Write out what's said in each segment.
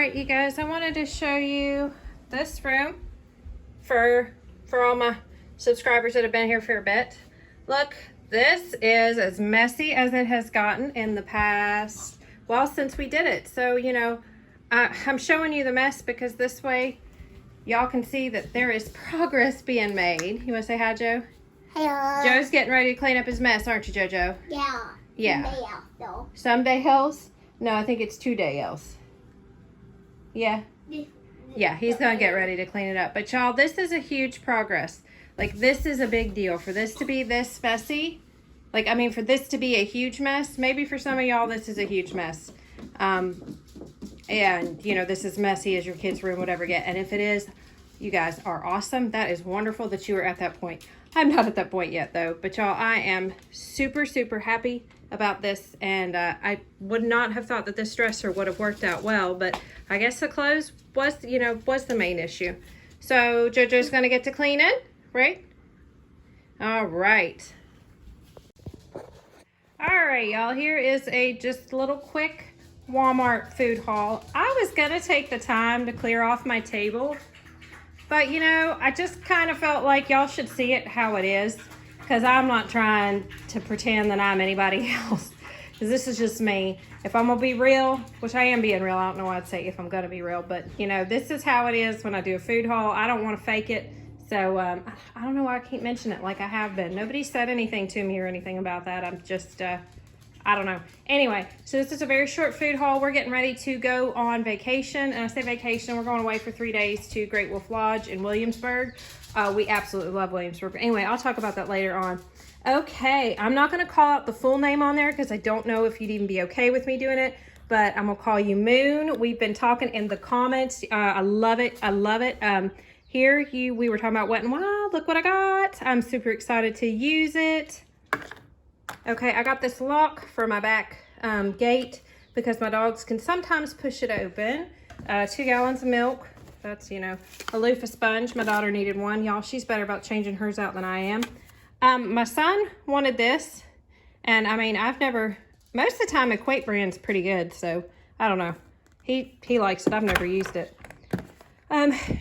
Alright, you guys, I wanted to show you this room for all my subscribers that have been here for a bit. Look, this is as messy as it has gotten in the past, well, since we did it. So, you know, I'm showing you the mess because this way y'all can see that there is progress being made. You want to say hi, Joe? Hello. Joe's getting ready to clean up his mess, aren't you, JoJo? Yeah. Yeah. Though. Someday else? No, I think it's 2 day else. Yeah. Yeah, he's gonna get ready to clean it up. But y'all, this is a huge progress. Like, this is a big deal. For this to be this messy, like, I mean, for this to be a huge mess, maybe for some of y'all, this is a huge mess. And, you know, this is messy as your kid's room would ever get. And if it is, you guys are awesome. That is wonderful that you are at that point. I'm not at that point yet, though. But y'all, I am super, super happy about this. And I would not have thought that this dresser would have worked out well. But I guess the clothes was, you know, was the main issue. So JoJo's going to get to clean it, right? All right. All right, y'all. Here is a just little quick Walmart food haul. I was going to take the time to clear off my table. But, you know, I just kind of felt like y'all should see it how it is. Because I'm not trying to pretend that I'm anybody else. Because this is just me. If I'm going to be real, which I am being real. I don't know why I'd say if I'm going to be real. But, you know, this is how it is when I do a food haul. I don't want to fake it. So, I don't know why I can't mention it like I have been. Nobody said anything to me or anything about that. I'm just, I don't know. Anyway, so this is a very short food haul. We're getting ready to go on vacation. And I say vacation, we're going away for 3 days to Great Wolf Lodge in Williamsburg. We absolutely love Williamsburg. Anyway, I'll talk about that later on. Okay, I'm not going to call out the full name on there because I don't know if you'd even be okay with me doing it. But I'm going to call you Moon. We've been talking in the comments. I love it. I love it. Here, we were talking about Wet n Wild. Look what I got. I'm super excited to use it. Okay, I got this lock for my back gate because my dogs can sometimes push it open. 2 gallons of milk. That's, you know, a loofah sponge. My daughter needed one. Y'all, she's better about changing hers out than I am. My son wanted this. And, I mean, most of the time, Equate brand's pretty good. So, I don't know. He likes it. I've never used it.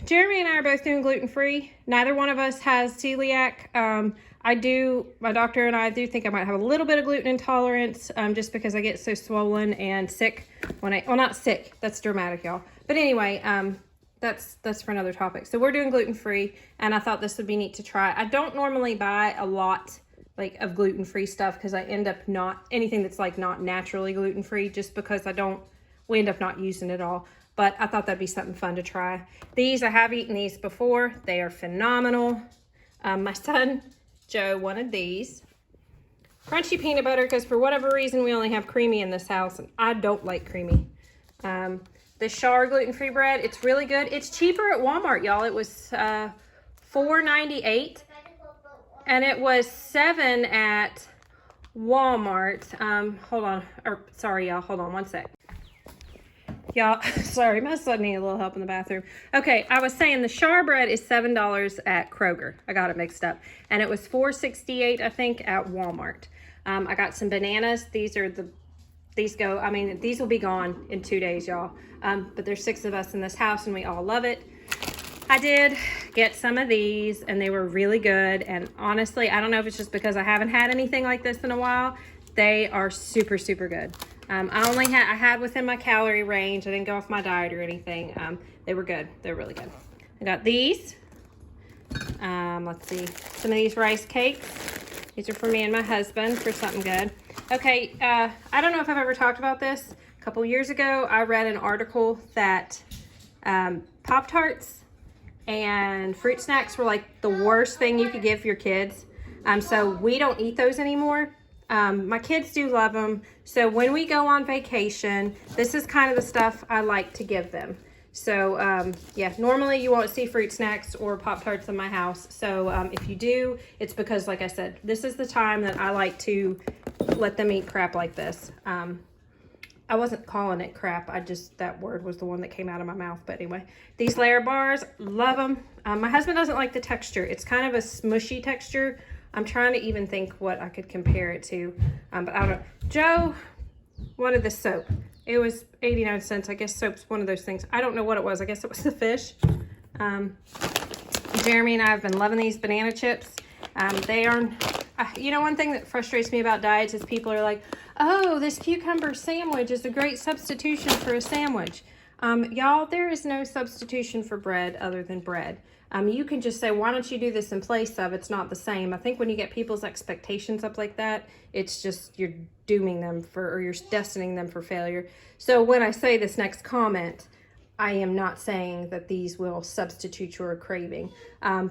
Jeremy and I are both doing gluten-free. Neither one of us has celiac. My doctor and I do think I might have a little bit of gluten intolerance, just because I get so swollen and sick when well, not sick, that's dramatic, y'all. But anyway, that's for another topic. So we're doing gluten-free, and I thought this would be neat to try. I don't normally buy a lot, like, of gluten-free stuff, because I end up anything that's, like, not naturally gluten-free, just because we end up not using it all. But I thought that'd be something fun to try. These, I have eaten these before. They are phenomenal. My son, Joe, wanted these. Crunchy peanut butter, because for whatever reason, we only have creamy in this house, and I don't like creamy. The Char gluten-free bread, it's really good. It's cheaper at Walmart, y'all. It was $4.98, and it was $7 at Walmart. Hold on. Sorry, y'all. Hold on one sec. Y'all, sorry, my son needed a little help in the bathroom. Okay, I was saying the Char bread is $7 at Kroger. I got it mixed up. And it was $4.68, I think, at Walmart. I got some bananas. These will be gone in 2 days, y'all. But there's 6 of us in this house, and we all love it. I did get some of these, and they were really good. And honestly, I don't know if it's just because I haven't had anything like this in a while. They are super, super good. I had within my calorie range. I didn't go off my diet or anything. They were good. They're really good. I got these. Let's see. Some of these rice cakes. These are for me and my husband for something good. Okay. I don't know if I've ever talked about this. A couple years ago, I read an article that Pop-Tarts and fruit snacks were like the worst thing you could give your kids. So we don't eat those anymore. My kids do love them. So when we go on vacation, this is kind of the stuff I like to give them. So, yeah, normally you won't see fruit snacks or Pop-Tarts in my house. So, if you do, it's because, like I said, this is the time that I like to let them eat crap like this. I wasn't calling it crap. That word was the one that came out of my mouth. But anyway, these layer bars, love them. My husband doesn't like the texture. It's kind of a smushy texture. I'm trying to even think what I could compare it to, but I don't know. Joe wanted the soap. It was 89 cents. I guess soap's one of those things. I don't know what it was. I guess it was the fish. Jeremy and I have been loving these banana chips. They are, one thing that frustrates me about diets is people are like, oh, this cucumber sandwich is a great substitution for a sandwich. Y'all, there is no substitution for bread other than bread. You can just say, why don't you do this in place of? It's not the same. I think when you get people's expectations up like that, it's just you're dooming them or you're destining them for failure. So when I say this next comment, I am not saying that these will substitute your craving.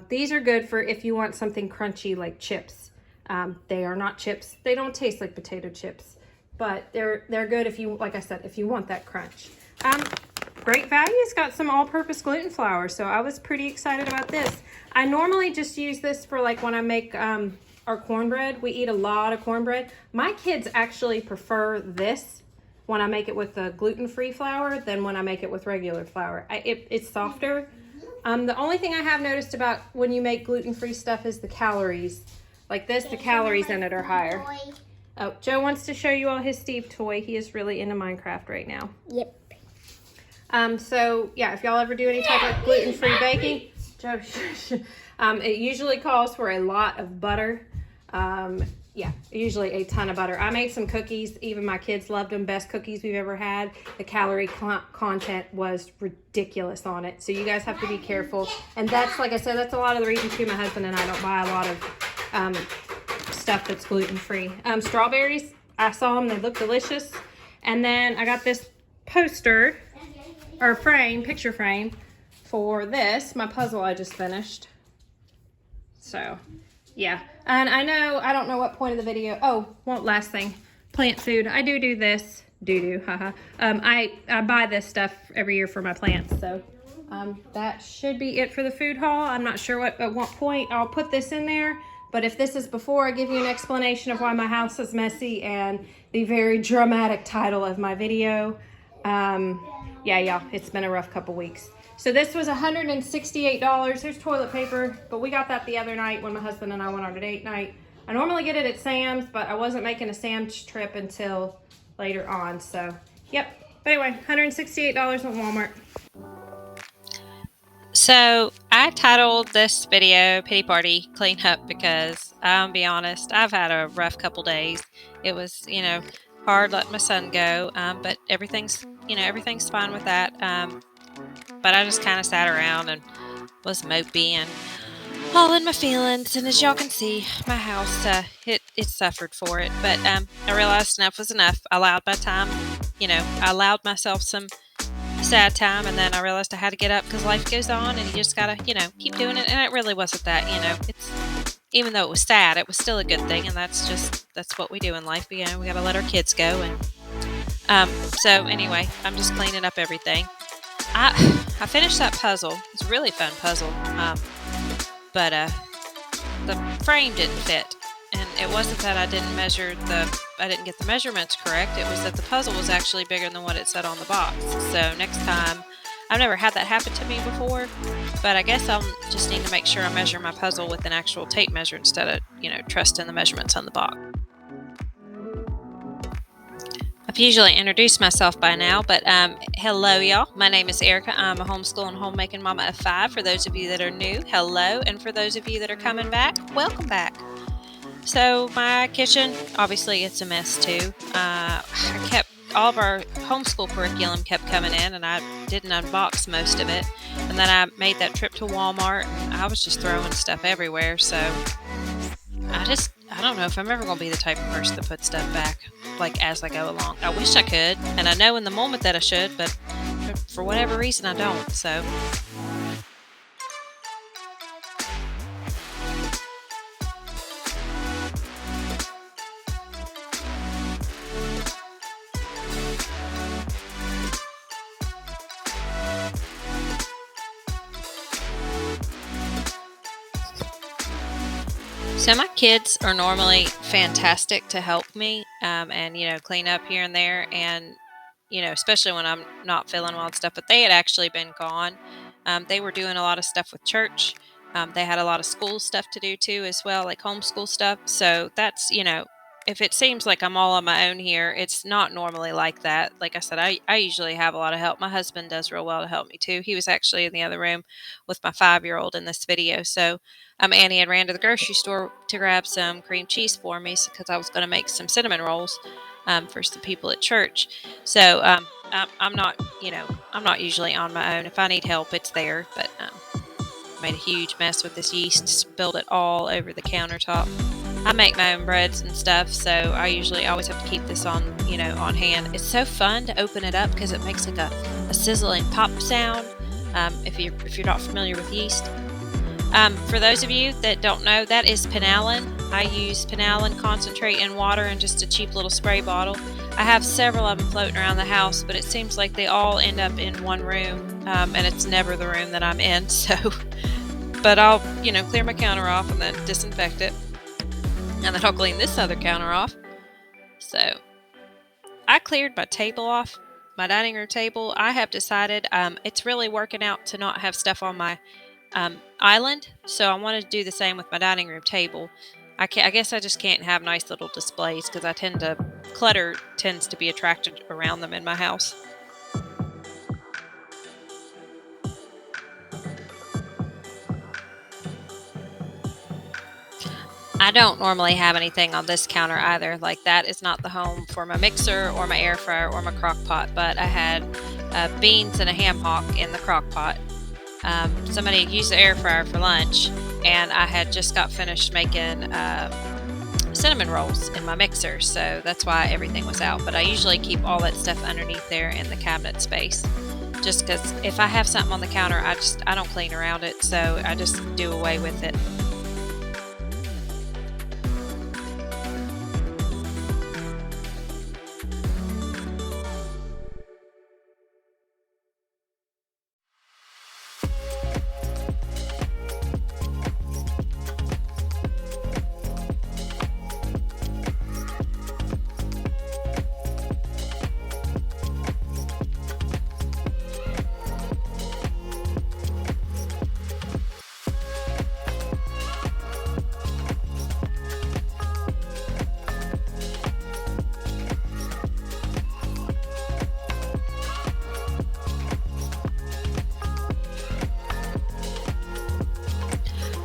These are good for if you want something crunchy like chips. They are not chips. They don't taste like potato chips, but they're good if you, like I said, if you want that crunch. Great Value's got some all-purpose gluten flour, so I was pretty excited about this. I normally just use this for like when I make our cornbread. We eat a lot of cornbread. My kids actually prefer this when I make it with the gluten-free flour than when I make it with regular flour. It's softer. The only thing I have noticed about when you make gluten-free stuff is the calories. Like this, the calories in it are higher. Oh, Joe wants to show you all his Steve toy. He is really into Minecraft right now. Yep. So yeah, if y'all ever do any type of gluten-free baking, Joe, it usually calls for a lot of butter. Yeah, usually a ton of butter. I made some cookies. Even my kids loved them. Best cookies we've ever had. The calorie content was ridiculous on it. So you guys have to be careful. And that's, like I said, that's a lot of the reason too my husband and I don't buy a lot of stuff that's gluten-free. Strawberries, I saw them. They look delicious. And then I got this poster or frame, picture frame for this, my puzzle I just finished. So yeah, and I don't know what point of the video. Oh, one last thing, plant food. I do this, haha. I buy this stuff every year for my plants. So that should be it for the food haul. I'm not sure at what point I'll put this in there, but if this is before I give you an explanation of why my house is messy and the very dramatic title of my video, yeah, y'all, it's been a rough couple weeks. So this was $168. There's toilet paper, but we got that the other night when my husband and I went on a date night. I normally get it at Sam's, but I wasn't making a Sam's trip until later on. So, yep. But anyway, $168 at Walmart. So I titled this video Pity Party Clean Up because I'll be honest, I've had a rough couple days. It was, hard letting my son go, but everything's fine with that. But I just kind of sat around and was mopey and all in my feelings. And as y'all can see, my house, it suffered for it. But I realized enough was enough. I allowed my time, I allowed myself some sad time, and then I realized I had to get up because life goes on and you just gotta, keep doing it. And it really wasn't that, it's, even though it was sad, it was still a good thing. And that's what we do in life. We gotta let our kids go. And so anyway, I'm just cleaning up everything. I finished that puzzle. It's a really fun puzzle. But the frame didn't fit. And it wasn't that I didn't get the measurements correct. It was that the puzzle was actually bigger than what it said on the box. So next time, I've never had that happen to me before, but I guess I'll just need to make sure I measure my puzzle with an actual tape measure instead of, trusting the measurements on the box. I've usually introduced myself by now, but hello, y'all. My name is Erica. I'm a homeschool and homemaking mama of 5. For those of you that are new, hello. And for those of you that are coming back, welcome back. So my kitchen, obviously it's a mess too. All of our homeschool curriculum kept coming in, and I didn't unbox most of it. And then I made that trip to Walmart, and I was just throwing stuff everywhere. So I don't know if I'm ever going to be the type of person to put stuff back, like, as I go along. I wish I could, and I know in the moment that I should, but for whatever reason I don't, so. So my kids are normally fantastic to help me, and clean up here and there, and especially when I'm not feeling well and stuff. But they had actually been gone. They were doing a lot of stuff with church. They had a lot of school stuff to do too, as well, like homeschool stuff. So that's if it seems like I'm all on my own here, it's not normally like that. Like I said, I usually have a lot of help. My husband does real well to help me too. He was actually in the other room with my 5-year-old in this video. So Annie had ran to the grocery store to grab some cream cheese for me because I was going to make some cinnamon rolls for some people at church. So I'm not, I'm not usually on my own. If I need help, it's there. But made a huge mess with this yeast, spilled it all over the countertop. I make my own breads and stuff, so I usually always have to keep this on, on hand. It's so fun to open it up because it makes like a sizzling pop sound. If you're not familiar with yeast, for those of you that don't know, that is penalin. I use penalin concentrate in water in just a cheap little spray bottle. I have several of them floating around the house, but it seems like they all end up in one room, and it's never the room that I'm in. So, but I'll, clear my counter off and then disinfect it. And then I'll clean this other counter off. So I cleared my table off, my dining room table. I have decided it's really working out to not have stuff on my island. So I want to do the same with my dining room table. I guess I just can't have nice little displays because clutter tends to be attracted around them in my house. I don't normally have anything on this counter either. Like that is not the home for my mixer or my air fryer or my crock pot, but I had beans and a ham hock in the crock pot. Somebody used the air fryer for lunch, and I had just got finished making cinnamon rolls in my mixer, so that's why everything was out. But I usually keep all that stuff underneath there in the cabinet space, just because if I have something on the counter, I don't clean around it, so I just do away with it.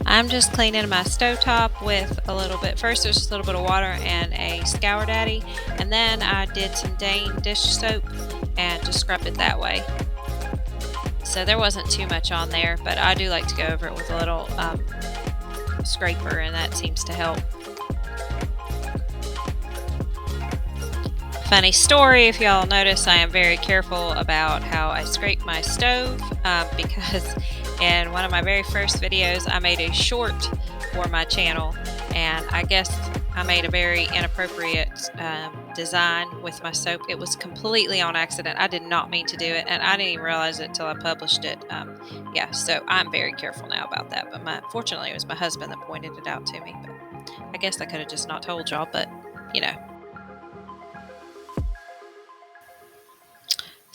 I'm just cleaning my stovetop with a little bit. First, there's just a little bit of water and a Scour Daddy, and then I did some Dane dish soap and just scrubbed it that way. So there wasn't too much on there, but I do like to go over it with a little scraper, and that seems to help. Funny story, if y'all notice, I am very careful about how I scrape my stove because in one of my very first videos I made a short for my channel, and I guess I made a very inappropriate design with my soap. It was completely on accident. I did not mean to do it, and I didn't even realize it until I published it. Yeah, so I'm very careful now about that, but fortunately it was my husband that pointed it out to me. But I guess I could have just not told y'all, but you know.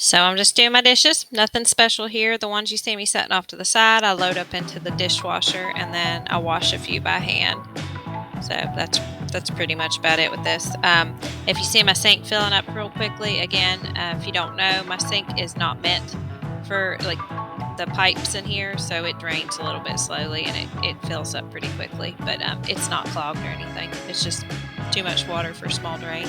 So I'm just doing my dishes, nothing special here. The ones you see me setting off to the side, I load up into the dishwasher, and then I wash a few by hand. So that's pretty much about it with this. If you see my sink filling up real quickly, again, if you don't know, my sink is not meant for like the pipes in here, so it drains a little bit slowly and it fills up pretty quickly. But it's not clogged or anything. It's just too much water for a small drain.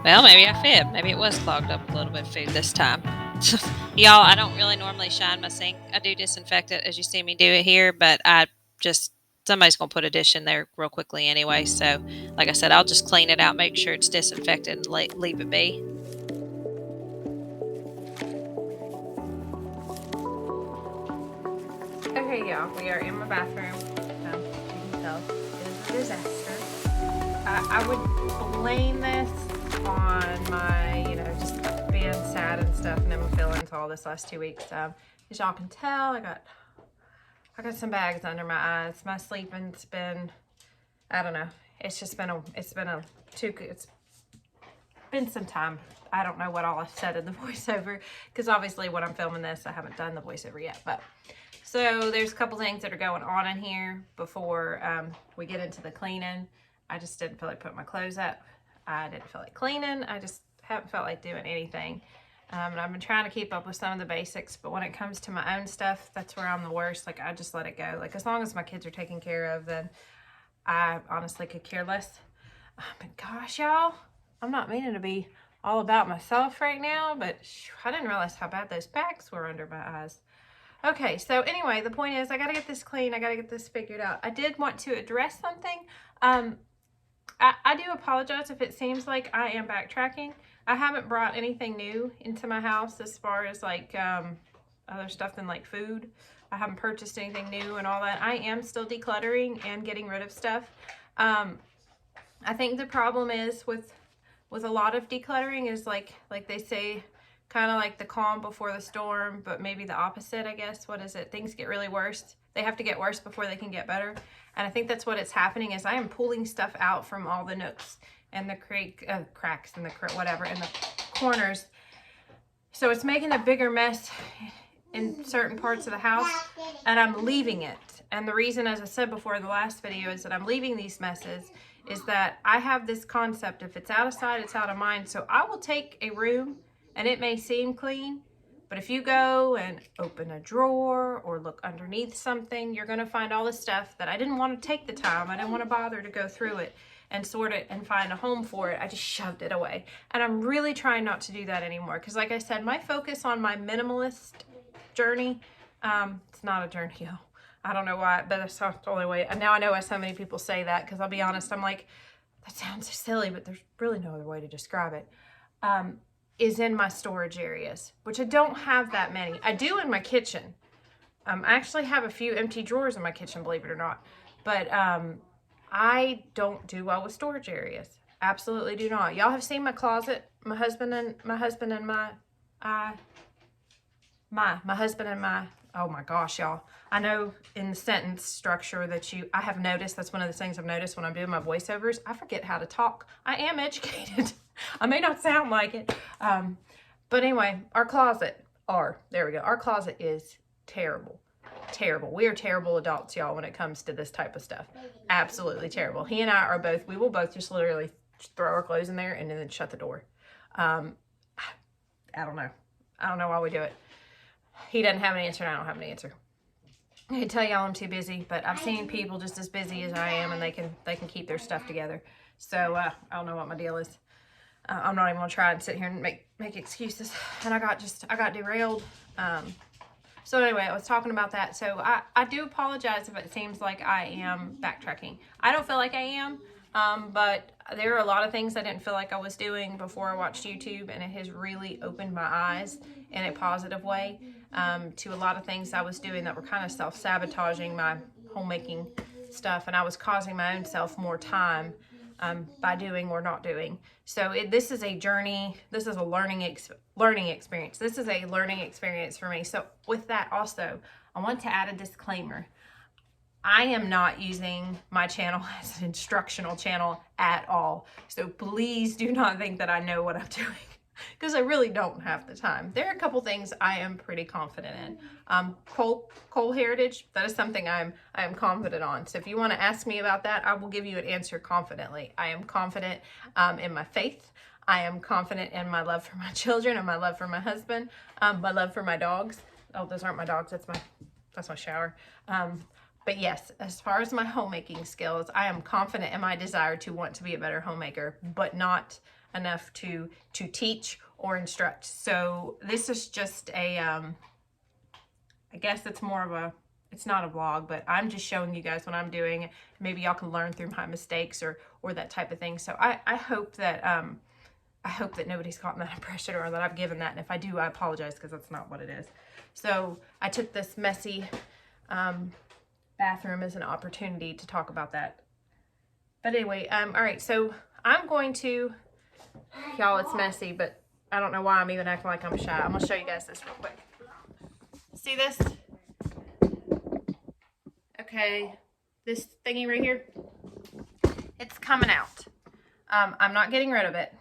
Well, maybe I fibbed. Maybe it was clogged up a little bit of food this time. Y'all, I don't really normally shine my sink. I do disinfect it as you see me do it here, but I just somebody's going to put a dish in there real quickly anyway. So, like I said, I'll just clean it out, make sure it's disinfected, and leave it be. Okay, y'all, we are in my bathroom. You can tell it is a disaster. I would blame this on my, just being sad and stuff, and then feelings all this last 2 weeks. As y'all can tell, I got some bags under my eyes. My sleeping's been, I don't know. It's been some time. I don't know what all I've said in the voiceover, because obviously when I'm filming this, I haven't done the voiceover yet. But so there's a couple things that are going on in here before we get into the cleaning. I just didn't feel like putting my clothes up. I didn't feel like cleaning. I just haven't felt like doing anything. And I've been trying to keep up with some of the basics, but when it comes to my own stuff, that's where I'm the worst. Like, I just let it go. Like, as long as my kids are taken care of, then I honestly could care less. But gosh, y'all, I'm not meaning to be all about myself right now, but I didn't realize how bad those bags were under my eyes. Okay, so anyway, the point is I gotta get this clean. I gotta get this figured out. I did want to address something. I do apologize if it seems like I am backtracking. I haven't brought anything new into my house as far as like other stuff than like food. I haven't purchased anything new and all that. I am still decluttering and getting rid of stuff. I think the problem is with a lot of decluttering is like they say, kind of like the calm before the storm, but maybe the opposite, I guess. What is it? Things get really worse. They have to get worse before they can get better. And I think that's what it's happening is I am pulling stuff out from all the nooks and the cracks and the whatever and the corners. So it's making a bigger mess in certain parts of the house, and I'm leaving it. And the reason, as I said before in the last video, is that I'm leaving these messes is that I have this concept, if it's out of sight, it's out of mind. So I will take a room and it may seem clean, but if you go and open a drawer or look underneath something, you're going to find all this stuff that I didn't want to take the time. I didn't want to bother to go through it and sort it and find a home for it. I just shoved it away. And I'm really trying not to do that anymore. Because like I said, my focus on my minimalist journey, it's not a journey, y'all. I don't know why, but that's not the only way. And now I know why so many people say that, because I'll be honest, I'm like, that sounds so silly, but there's really no other way to describe it. Is in my storage areas, which I don't have that many. I do in my kitchen. I actually have a few empty drawers in my kitchen, believe it or not. But I don't do well with storage areas. Absolutely do not. Y'all have seen my closet. My husband and my, oh my gosh, y'all. I know in the sentence structure that I have noticed, that's one of the things I've noticed when I'm doing my voiceovers, I forget how to talk. I am educated. I may not sound like it. But anyway, our closet is terrible. Terrible. We are terrible adults, y'all, when it comes to this type of stuff. Absolutely terrible. He and I we will both just literally throw our clothes in there and then shut the door. I don't know. I don't know why we do it. He doesn't have an answer and I don't have an answer. I can tell y'all I'm too busy, but I've seen people just as busy as I am and they can keep their stuff together. So I don't know what my deal is. I'm not even gonna try and sit here and make excuses. And I got derailed. So anyway, I was talking about that. So I do apologize if it seems like I am backtracking. I don't feel like I am, but there are a lot of things I didn't feel like I was doing before I watched YouTube, and it has really opened my eyes in a positive way to a lot of things I was doing that were kind of self-sabotaging my homemaking stuff, and I was causing my own self more time by doing or not doing. So this is a journey. This is a learning experience. This is a learning experience for me. So with that also, I want to add a disclaimer. I am not using my channel as an instructional channel at all. So please do not think that I know what I'm doing, because I really don't have the time. There are a couple things I am pretty confident in. Coal heritage, that is something I am confident on. So if you want to ask me about that, I will give you an answer confidently. I am confident in my faith. I am confident in my love for my children and my love for my husband, my love for my dogs. Oh, those aren't my dogs. That's my shower. But yes, as far as my homemaking skills, I am confident in my desire to want to be a better homemaker, but not enough to teach or instruct. So this is just a, I guess it's more of it's not a vlog, but I'm just showing you guys what I'm doing. Maybe y'all can learn through my mistakes or that type of thing. So I hope that nobody's gotten that impression or that I've given that. And if I do, I apologize, because that's not what it is. So I took this messy bathroom as an opportunity to talk about that. But anyway, all right, so I'm going to, y'all, it's messy, but I don't know why I'm even acting like I'm shy. I'm gonna show you guys this real quick. See this? Okay, this thingy right here, it's coming out. I'm not getting rid of it.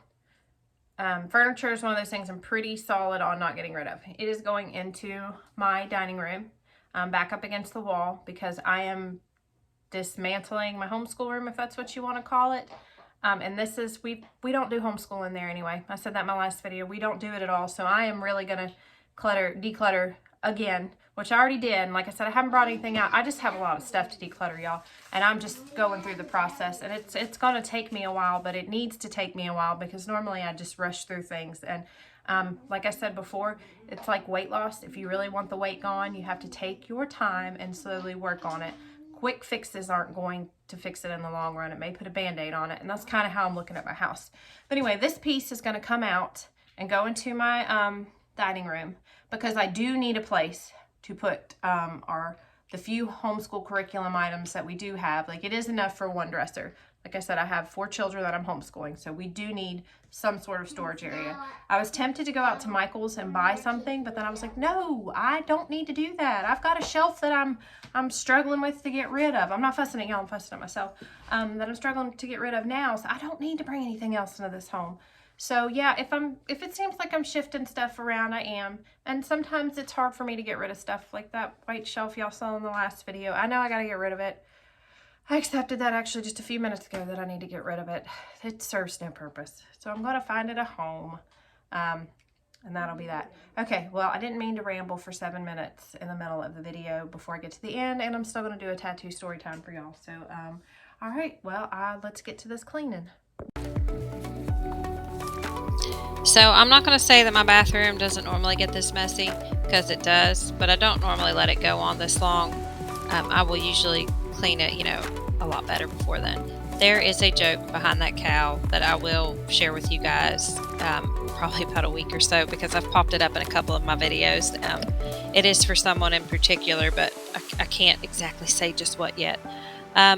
Furniture is one of those things I'm pretty solid on not getting rid of. It is going into my dining room, back up against the wall, because I am dismantling my homeschool room, if that's what you want to call it. And this is, we don't do homeschool in there anyway. I said that in my last video. We don't do it at all. So I am really going to declutter again, which I already did. And like I said, I haven't brought anything out. I just have a lot of stuff to declutter, y'all. And I'm just going through the process. And it's going to take me a while, but it needs to take me a while, because normally I just rush through things. And like I said before, it's like weight loss. If you really want the weight gone, you have to take your time and slowly work on it. Quick fixes aren't going to fix it in the long run. It may put a band-aid on it, and that's kind of how I'm looking at my house. But anyway, this piece is going to come out and go into my dining room, because I do need a place to put the few homeschool curriculum items that we do have. Like, it is enough for one dresser. Like I said, I have 4 children that I'm homeschooling, so we do need some sort of storage area. I was tempted to go out to Michael's and buy something, but then I was like, no, I don't need to do that. I've got a shelf that I'm struggling with to get rid of. I'm not fussing at y'all, I'm fussing at myself. That I'm struggling to get rid of now, so I don't need to bring anything else into this home. So yeah, if it seems like I'm shifting stuff around, I am. And sometimes it's hard for me to get rid of stuff, like that white shelf y'all saw in the last video. I know I gotta get rid of it. I accepted that actually just a few minutes ago, that I need to get rid of it. It serves no purpose. So I'm gonna find it a home. And that'll be that. Okay, well, I didn't mean to ramble for 7 minutes in the middle of the video before I get to the end, and I'm still gonna do a tattoo story time for y'all. So, all right, well, let's get to this cleaning. So I'm not going to say that my bathroom doesn't normally get this messy, because it does, but I don't normally let it go on this long. I will usually clean it, a lot better before then. There is a joke behind that cow that I will share with you guys probably about a week or so, because I've popped it up in a couple of my videos. It is for someone in particular, but I can't exactly say just what yet.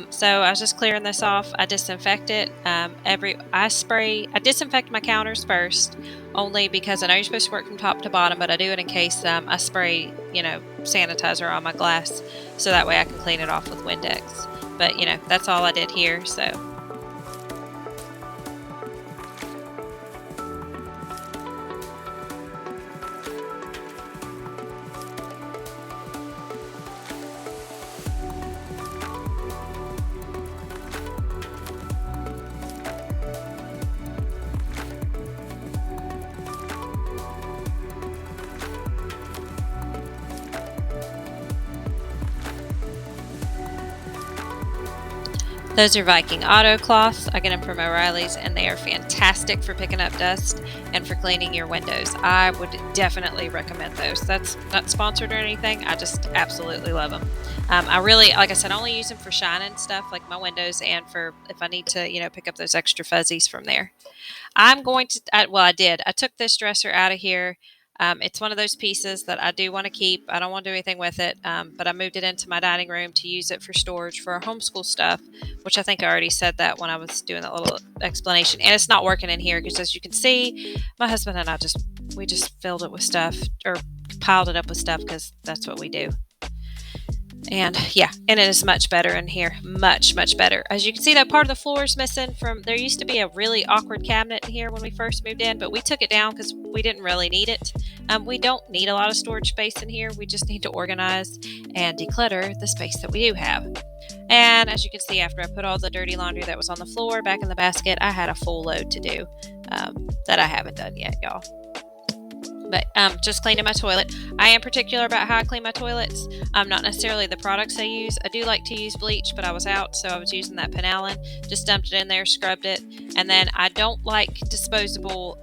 So I was just clearing this off. I disinfect it. I disinfect my counters first, only because I know you're supposed to work from top to bottom, but I do it in case I spray, sanitizer on my glass, so that way I can clean it off with Windex. But, that's all I did here, so. Those are Viking Auto cloths. I get them from O'Reilly's, and they are fantastic for picking up dust and for cleaning your windows. I would definitely recommend those. That's not sponsored or anything. I just absolutely love them. I really, like I said, I only use them for shining stuff like my windows, and for if I need to, pick up those extra fuzzies from there. I'm going to, I did. I took this dresser out of here. It's one of those pieces that I do want to keep. I don't want to do anything with it, but I moved it into my dining room to use it for storage for our homeschool stuff, which I think I already said that when I was doing that little explanation. And it's not working in here, because as you can see, my husband and I we just filled it with stuff, or piled it up with stuff, because that's what we do. And yeah, and it is much better in here. Much, much better. As you can see, that part of the floor is missing from, there used to be a really awkward cabinet in here when we first moved in, but we took it down because we didn't really need it. We don't need a lot of storage space in here. We just need to organize and declutter the space that we do have. And as you can see, after I put all the dirty laundry that was on the floor back in the basket, I had a full load to do that I haven't done yet, y'all. But just cleaning my toilet. I am particular about how I clean my toilets. Not necessarily the products I use. I do like to use bleach, but I was out, so I was using that Penallen. Just dumped it in there, scrubbed it. And then I don't like disposable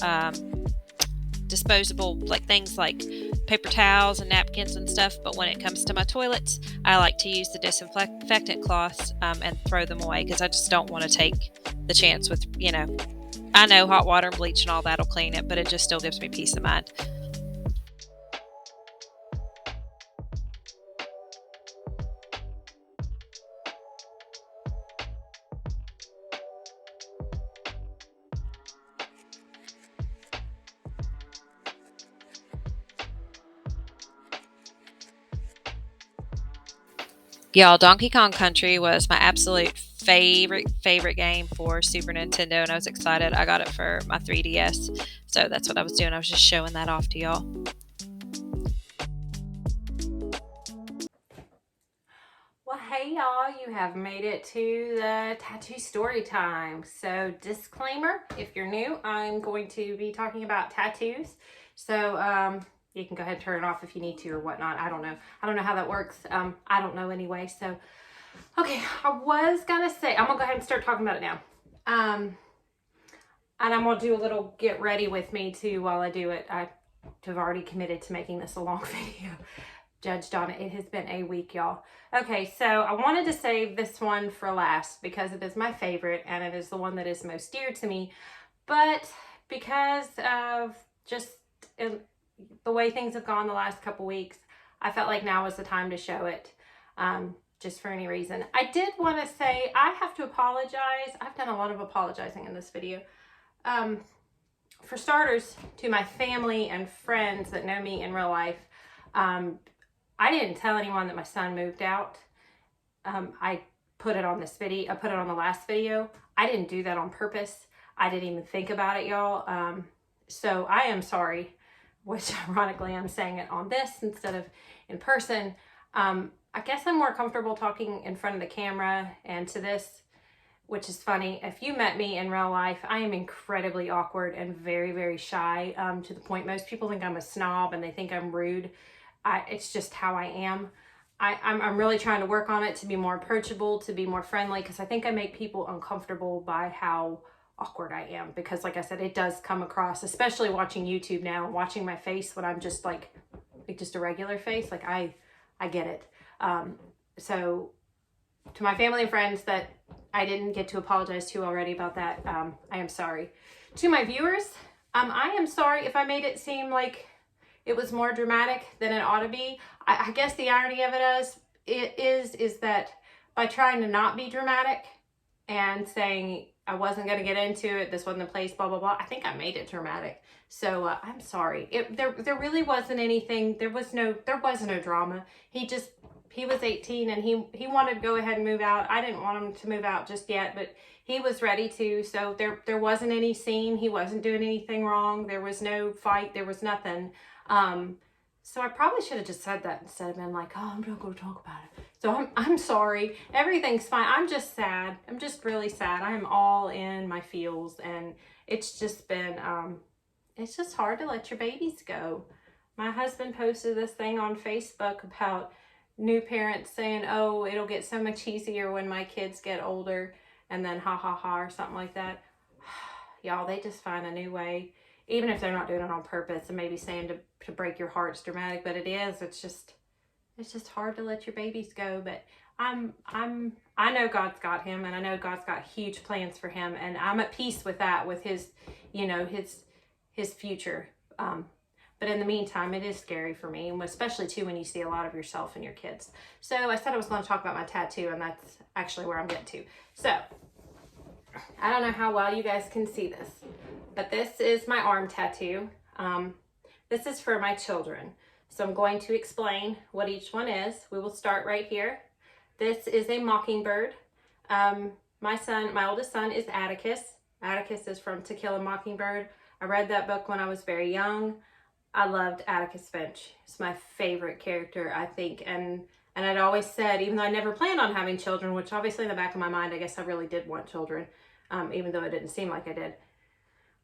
like things like paper towels and napkins and stuff, but when it comes to my toilets, I like to use the disinfectant cloths and throw them away because I just don't want to take the chance with, I know hot water and bleach and all that will clean it, but it just still gives me peace of mind. Y'all, Donkey Kong Country was my absolute favorite game for Super Nintendo, and I was excited. I got it for my 3DS, so that's what I was doing. I was just showing that off to y'all. Well, hey y'all, you have made it to the tattoo story time. So disclaimer, if you're new, I'm going to be talking about tattoos. So you can go ahead and turn it off if you need to or whatnot. I don't know how that works. I don't know anyway. So, okay, I was gonna say, I'm gonna go ahead and start talking about it now. And I'm gonna do a little get ready with me too while I do it. I've already committed to making this a long video. Judged on it. It has been a week, y'all. Okay, so I wanted to save this one for last because it is my favorite and it is the one that is most dear to me. But because of just the way things have gone the last couple weeks, I felt like now was the time to show it, just for any reason. I did want to say I have to apologize. I've done a lot of apologizing in this video. For starters, to my family and friends that know me in real life, I didn't tell anyone that my son moved out. I put it on this video. I put it on the last video. I didn't do that on purpose. I didn't even think about it, y'all. So I am sorry, which ironically I'm saying it on this instead of in person. I guess I'm more comfortable talking in front of the camera and to this, which is funny. If you met me in real life, I am incredibly awkward and very, very shy, to the point most people think I'm a snob and they think I'm rude. It's just how I am. I'm really trying to work on it to be more approachable, to be more friendly, because I think I make people uncomfortable by how awkward I am. Because like I said, it does come across, especially watching YouTube now, watching my face when I'm just like just a regular face, like I get it. So to my family and friends that I didn't get to apologize to already about that, I am sorry. To my viewers, I am sorry if I made it seem like it was more dramatic than it ought to be. I guess the irony of it is that by trying to not be dramatic and saying I wasn't going to get into it, this wasn't the place, blah, blah, blah, I think I made it dramatic. So I'm sorry. There really wasn't anything. There was no drama. He was 18 and he wanted to go ahead and move out. I didn't want him to move out just yet, but he was ready to. So there wasn't any scene. He wasn't doing anything wrong. There was no fight. There was nothing. So I probably should have just said that instead of been like, oh, I'm not going to talk about it. So I'm sorry. Everything's fine. I'm just sad. I'm just really sad. I am all in my feels, and it's just been, it's just hard to let your babies go. My husband posted this thing on Facebook about new parents saying, oh, it'll get so much easier when my kids get older, and then ha ha ha or something like that. Y'all, they just find a new way. Even if they're not doing it on purpose and maybe saying to break your heart's dramatic, but it is. It's just hard to let your babies go. But I know God's got him, and I know God's got huge plans for him, and I'm at peace with that, with his, his future. But in the meantime, it is scary for me, especially too when you see a lot of yourself in your kids. So I said I was going to talk about my tattoo, and that's actually where I'm getting to. So I don't know how well you guys can see this, but this is my arm tattoo. This is for my children. So I'm going to explain what each one is. We will start right here. This is a mockingbird. My oldest son is Atticus. Atticus is from To Kill a Mockingbird. I read that book when I was very young. I loved Atticus Finch. It's my favorite character, I think. And I'd always said, even though I never planned on having children, which obviously in the back of my mind, I guess I really did want children, even though it didn't seem like I did.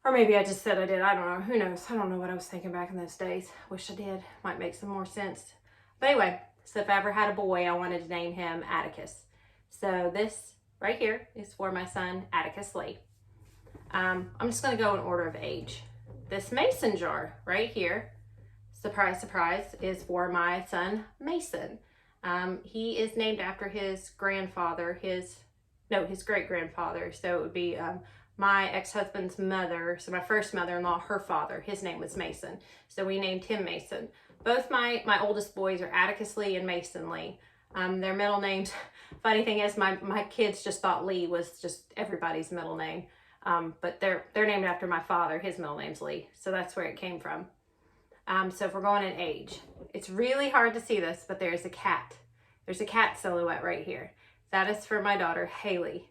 Or maybe I just said I did. I don't know. Who knows? I don't know what I was thinking back in those days. Wish I did. Might make some more sense. But anyway, so if I ever had a boy, I wanted to name him Atticus. So this right here is for my son, Atticus Lee. I'm just going to go in order of age. This mason jar right here surprise, surprise, is for my son, Mason. He is named after his grandfather, his great-grandfather. So it would be my ex-husband's mother, so my first mother-in-law, her father, his name was Mason. So we named him Mason. Both my oldest boys are Atticus Lee and Mason Lee. Their middle names, funny thing is my kids just thought Lee was just everybody's middle name. But they're named after my father, his middle name's Lee. So that's where it came from. So if we're going in age, it's really hard to see this, but there's a cat. There's a cat silhouette right here. That is for my daughter, Haley.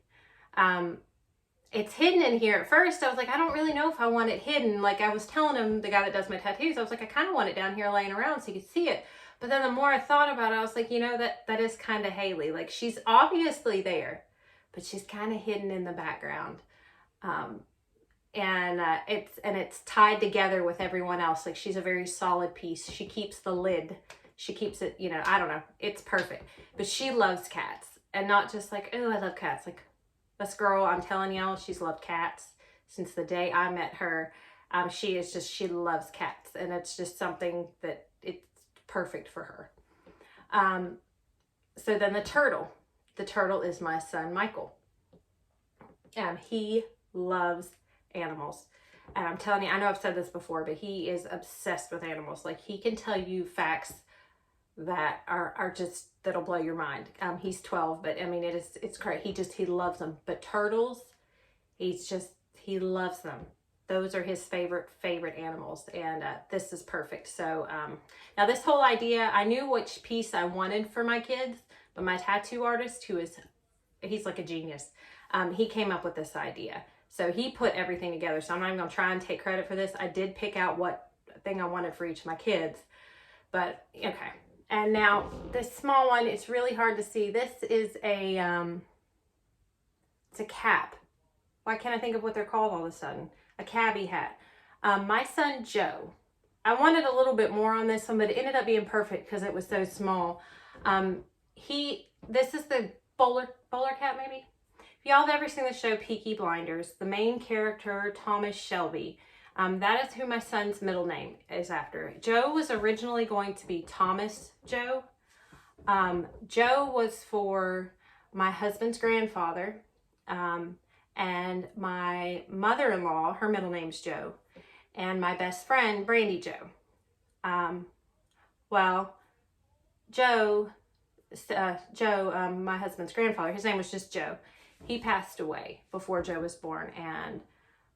It's hidden in here. At first, I was like, I don't really know if I want it hidden. Like I was telling him, the guy that does my tattoos, I was like, I kind of want it down here laying around so you can see it. But then the more I thought about it, I was like, you know, that is kind of Haley. Like she's obviously there, but she's kind of hidden in the background. It's tied together with everyone else. Like she's a very solid piece. She keeps the lid. She keeps it, you know, I don't know. It's perfect. But she loves cats. And not just like, oh, I love cats. Like this girl, I'm telling y'all, she's loved cats since the day I met her. She loves cats. And it's just something that it's perfect for her. So then the turtle. The turtle is my son, Michael. He loves animals. And I'm telling you, I know I've said this before, but he is obsessed with animals. Like he can tell you facts that are just, that'll blow your mind. He's 12, but I mean, it's great. He loves them. But turtles, he loves them. Those are his favorite animals. And this is perfect. So now this whole idea, I knew which piece I wanted for my kids, but my tattoo artist, he's like a genius. He came up with this idea. So he put everything together. So I'm not even gonna try and take credit for this. I did pick out what thing I wanted for each of my kids, but okay. And now this small one, it's really hard to see. This is it's a cap. Why can't I think of what they're called all of a sudden? A cabbie hat. My son, Joe, I wanted a little bit more on this one, but it ended up being perfect because it was so small. This is the bowler cap maybe? If y'all have ever seen the show Peaky Blinders, the main character, Thomas Shelby, that is who my son's middle name is after. Joe was originally going to be Thomas Joe. Joe was for my husband's grandfather, and my mother-in-law, her middle name's Joe, and my best friend, Brandy Joe. Joe, my husband's grandfather, his name was just Joe. He passed away before Joe was born, and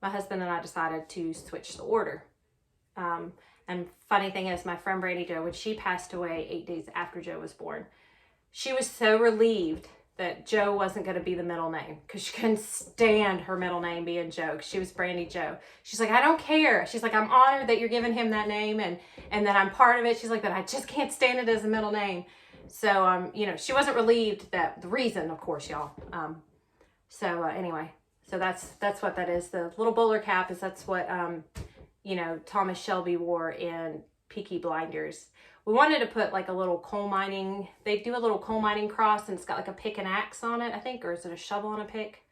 my husband and I decided to switch the order. And funny thing is, my friend Brandy Joe, when she passed away 8 days after Joe was born, she was so relieved that Joe wasn't going to be the middle name because she couldn't stand her middle name being Joe because she was Brandy Joe. She's like, I don't care. She's like, I'm honored that you're giving him that name and that I'm part of it. She's like, but I just can't stand it as a middle name. So, you know, she wasn't relieved that the reason, of course, y'all. Anyway, so that's what that is. The little bowler cap that's what, you know, Thomas Shelby wore in Peaky Blinders. We wanted to put like a little coal mining, they do a little coal mining cross and it's got like a pick and axe on it, I think, or is it a shovel and a pick?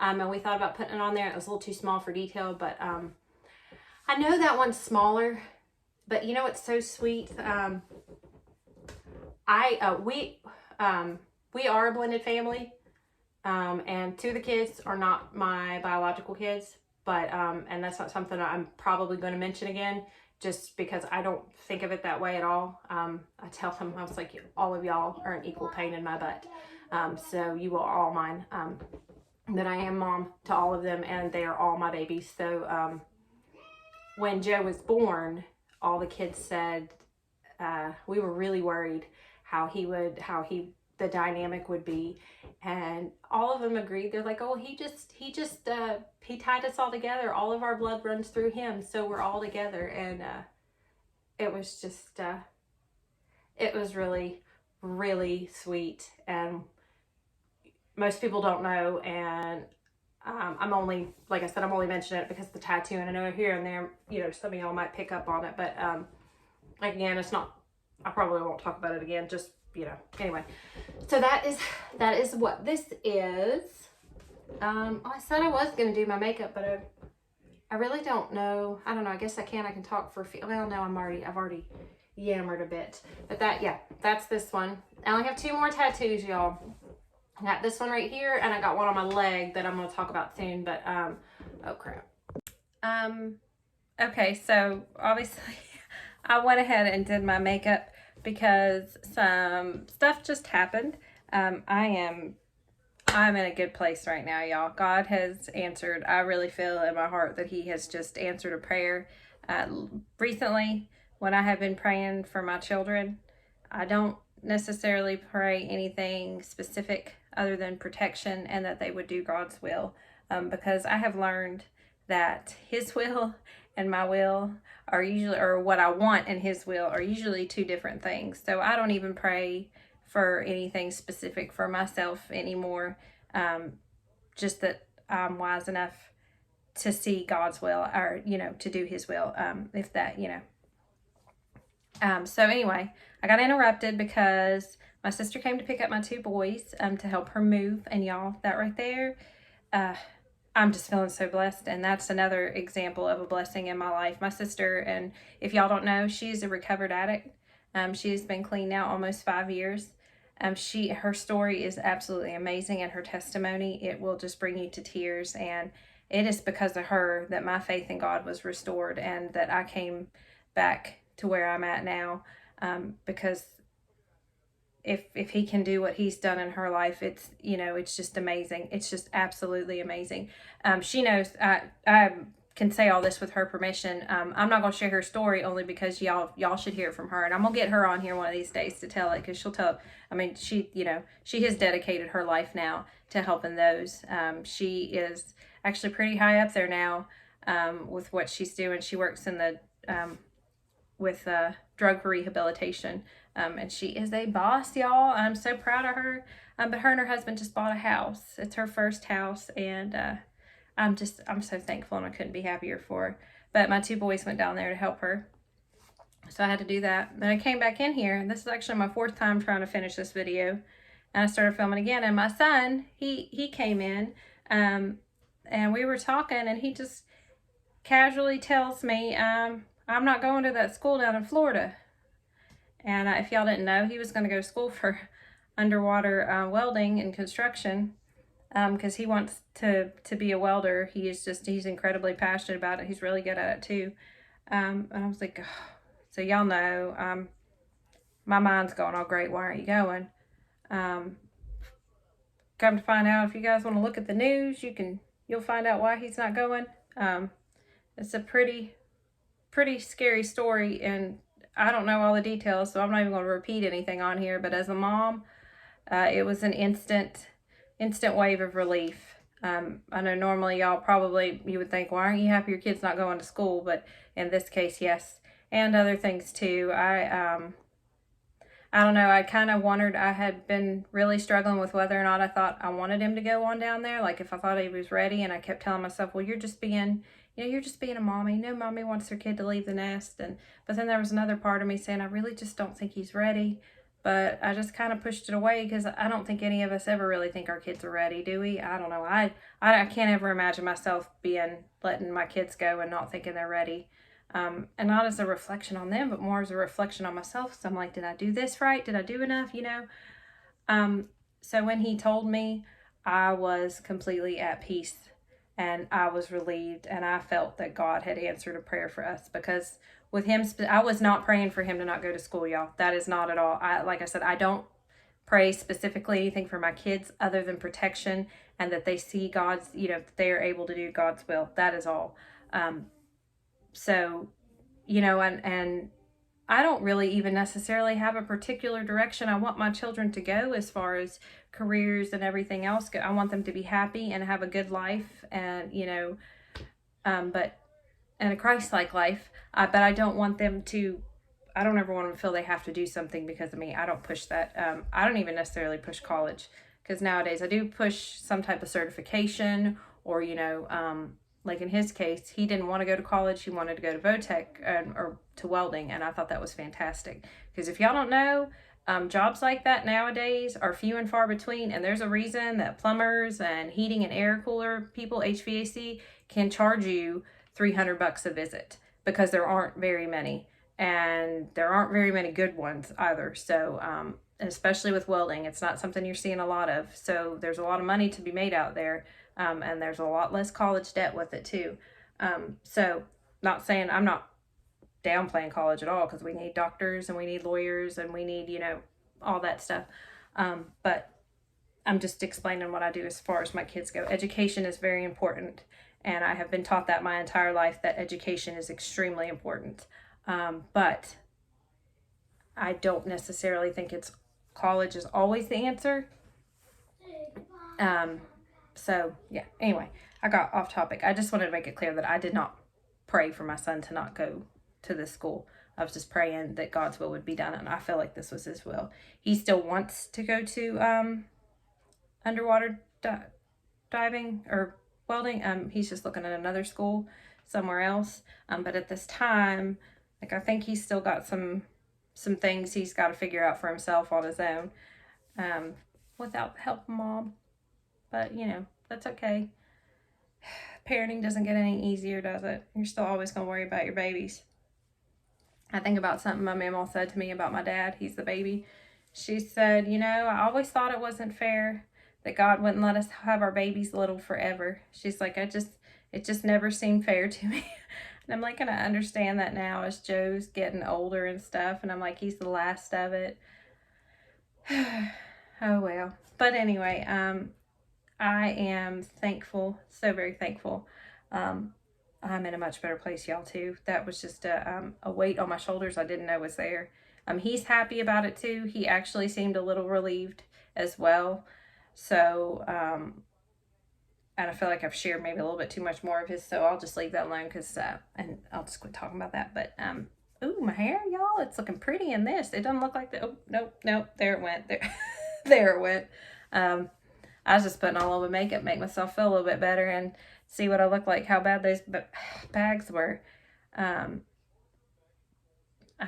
And we thought about putting it on there. It was a little too small for detail, but I know that one's smaller, but you know what's so sweet? We are a blended family, and two of the kids are not my biological kids, but and that's not something I'm probably going to mention again, just because I don't think of it that way at all. I tell them, I was like, all of y'all are an equal pain in my butt, so you are all mine. That I am mom to all of them, and they are all my babies. So when Joe was born, all the kids said we were really worried how the dynamic would be, and all of them agreed. They're like, oh, he tied us all together. All of our blood runs through him, so we're all together. And it was just it was really, really sweet. And most people don't know, and I'm only, like I said, I'm only mentioning it because of the tattoo, and I know here and there, you know, some of y'all might pick up on it, but again, it's not, I probably won't talk about it again, just, you know, anyway. So that is what this is. I said I was going to do my makeup, but I really don't know. I don't know. I guess I can talk for a few. Well, no, I've already yammered a bit. But yeah, that's this one. I only have 2 more tattoos, y'all. I got this one right here, and I got one on my leg that I'm going to talk about soon. But, oh crap. Okay, so obviously I went ahead and did my makeup because some stuff just happened. I'm in a good place right now, y'all. God has answered. I really feel in my heart that he has just answered a prayer. Recently, when I have been praying for my children, I don't necessarily pray anything specific other than protection and that they would do God's will, because I have learned that his will and my will are usually, or what I want and his will are usually 2 different things. So I don't even pray for anything specific for myself anymore. Just that I'm wise enough to see God's will, or, to do his will, if that, So anyway, I got interrupted because my sister came to pick up my 2 boys, to help her move. And y'all, that right there, I'm just feeling so blessed. And that's another example of a blessing in my life. My sister, and if y'all don't know, she's a recovered addict. She's been clean now almost 5 years. Her story is absolutely amazing, and her testimony, it will just bring you to tears. And it is because of her that my faith in God was restored, and that I came back to where I'm at now. Because if he can do what he's done in her life, it's, it's just amazing. It's just absolutely amazing. She knows I can say all this with her permission. I'm not going to share her story only because y'all should hear it from her. And I'm going to get her on here one of these days to tell it, because she'll tell. I mean, she has dedicated her life now to helping those. She is actually pretty high up there now with what she's doing. She works in the with drug rehabilitation. And she is a boss, y'all. I'm so proud of her. But her and her husband just bought a house. It's her first house, and I'm so thankful, and I couldn't be happier for her. But my 2 boys went down there to help her, so I had to do that. Then I came back in here, and this is actually my 4th time trying to finish this video, and I started filming again. And my son, he came in, and we were talking, and he just casually tells me, I'm not going to that school down in Florida. And if y'all didn't know, he was going to go to school for underwater welding and construction, because he wants to be a welder. He's incredibly passionate about it. He's really good at it too. And I was like, oh. So y'all know, my mind's going, oh great, why aren't you going? Come to find out, if you guys want to look at the news, you'll find out why he's not going. It's a pretty scary story, and I don't know all the details, so I'm not even going to repeat anything on here. But as a mom, it was an instant wave of relief. I know normally you would think, why aren't you happy your kid's not going to school? But in this case, yes, and other things too. I don't know. I kind of wondered. I had been really struggling with whether or not I thought I wanted him to go on down there. Like if I thought he was ready, and I kept telling myself, well, you're just being a mommy. No mommy wants her kid to leave the nest. But then there was another part of me saying, I really just don't think he's ready. But I just kind of pushed it away, because I don't think any of us ever really think our kids are ready, do we? I don't know. I can't ever imagine myself letting my kids go and not thinking they're ready. And not as a reflection on them, but more as a reflection on myself. So I'm like, did I do this right? Did I do enough? So when he told me, I was completely at peace, and I was relieved, and I felt that God had answered a prayer for us, because with him, I was not praying for him to not go to school, y'all. That is not at all. Like I said, I don't pray specifically anything for my kids other than protection, and that they see God's, that they are able to do God's will. That is all. So, and I don't really even necessarily have a particular direction I want my children to go as far as careers and everything else. I want them to be happy and have a good life, and, and a Christ-like life. But I don't want them to, I don't ever want them to feel they have to do something because of me. I don't push that. I don't even necessarily push college, because nowadays I do push some type of certification, or, like in his case, he didn't want to go to college. He wanted to go to Votech or to welding. And I thought that was fantastic, because if y'all don't know, jobs like that nowadays are few and far between. And there's a reason that plumbers and heating and air cooler people, HVAC, can charge you $300 a visit, because there aren't very many, and there aren't very many good ones either. So especially with welding, it's not something you're seeing a lot of. So there's a lot of money to be made out there, and there's a lot less college debt with it too. So not saying, I'm not downplaying college at all, because we need doctors and we need lawyers and we need, you know, all that stuff. But I'm just explaining what I do as far as my kids go. Education is very important, and I have been taught that my entire life, that education is extremely important. But I don't necessarily think college is always the answer. So yeah, anyway, I got off topic. I just wanted to make it clear that I did not pray for my son to not go to this school. I was just praying that God's will would be done, and I feel like this was his will. He still wants to go to underwater diving or welding. He's just looking at another school somewhere else. But at this time, like, I think he's still got some things he's got to figure out for himself on his own, without the help of Mom. But, you know, that's okay. Parenting doesn't get any easier, does it? You're still always going to worry about your babies. I think about something my mama said to me about my dad. He's the baby. She said, you know, I always thought it wasn't fair that God wouldn't let us have our babies little forever. She's like, it just never seemed fair to me. And I'm like, and I understand that now as Joe's getting older and stuff. And I'm like, he's the last of it. Oh, well. But anyway, I am thankful, so very thankful. I'm in a much better place, y'all, too. That was just a weight on my shoulders I didn't know was there. He's happy about it, too. He actually seemed a little relieved as well. So, and I feel like I've shared maybe a little bit too much more of his, so I'll just leave that alone, because, and I'll just quit talking about that. But, ooh, my hair, y'all, it's looking pretty in this. It doesn't look like that. Oh, nope, there it went. There it went. I was just putting on a little bit of makeup, make myself feel a little bit better and see what I look like, how bad those bags were. I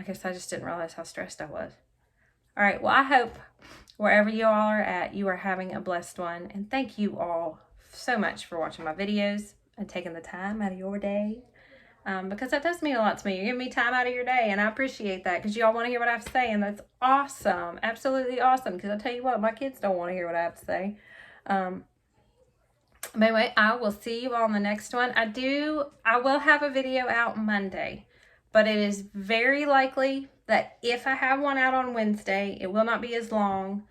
guess I just didn't realize how stressed I was. All right, well, I hope wherever you all are at, you are having a blessed one. And thank you all so much for watching my videos and taking the time out of your day. Because that does mean a lot to me. You're giving me time out of your day, and I appreciate that, because y'all want to hear what I have to say, and that's awesome. Absolutely awesome, because I tell you what, my kids don't want to hear what I have to say. But anyway, I will see you on the next one. I will have a video out Monday, but it is very likely that if I have one out on Wednesday, it will not be as long.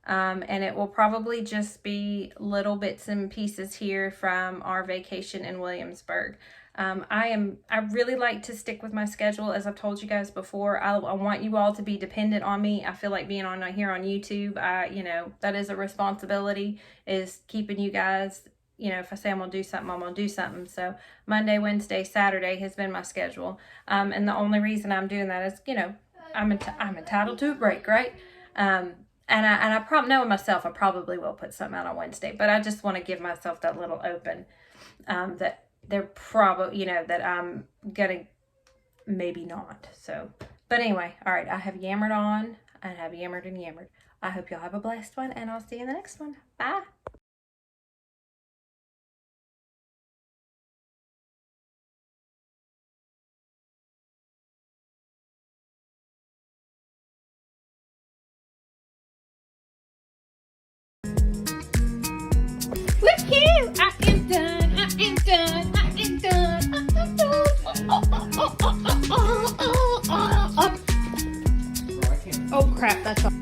And it will probably just be little bits and pieces here from our vacation in Williamsburg. I really like to stick with my schedule, as I've told you guys before. I want you all to be dependent on me. I feel like being on here on YouTube, you know, that is a responsibility, is keeping you guys, you know, if I say I'm going to do something, I'm going to do something. So Monday, Wednesday, Saturday has been my schedule. And the only reason I'm doing that is, you know, I'm entitled to a break, right? And I probably know myself, I probably will put something out on Wednesday, but I just want to give myself that little open, that they're probably, you know, that I'm gonna maybe not. So, but anyway, all right, I have yammered on, and have yammered and yammered. I hope y'all have a blessed one, and I'll see you in the next one. Bye. Woohoo! I am done. I am done. I am done. I am done. Oh crap, that's all.